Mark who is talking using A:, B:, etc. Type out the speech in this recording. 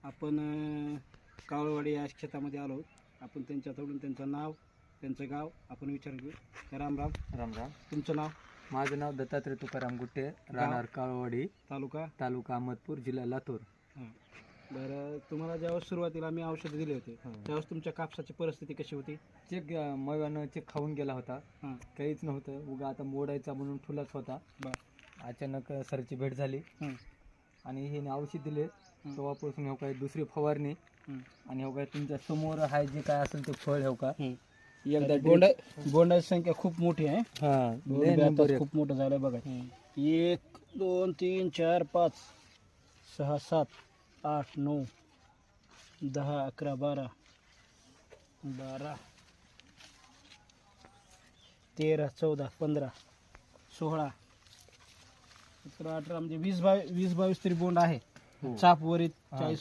A: आपण कावळवाडी या शेतामध्ये आलो. आपण त्यांच्याकडून त्यांचं नाव, त्यांचं गाव आपण विचारू. राम राम.
B: राम राम.
A: तुमचं नाव?
B: माझं नाव दत्तात्रय तुकाराम गुट्टे, राहणार कावळवाडी,
A: तालुका
B: अहमदपूर, जिल्हा लातूर.
A: हां. बरं, तुम्हाला जेव्हा सुरुवातीला आम्ही औषधं दिले होते त्यावेळेस तुमच्या कापसाची परिस्थिती कशी होती?
B: चेक मव्यानं चेक खाऊन गेला होता.
A: हां.
B: काहीच नव्हतं, उगा आता मोडायचा म्हणून ठुलाच होता.
A: बरं.
B: अचानक सरची भेट झाली
A: हं.
B: आणि हे औषध दिले. तेव्हापासून हो काय दुसरी फवारणी आणि हो काय तुमच्या समोर आहे जे काय असेल ते फळ हो का
A: एकदा बोंडाची संख्या खूप मोठी आहे.
B: हा,
A: खूप मोठं झालं बघा. 1 2 3 4 5 6 7 8 9 10 11 12 12 13 14 15 16 17 18 म्हणजे 20 22 तरी बोंड आहे. चाप वरीत 40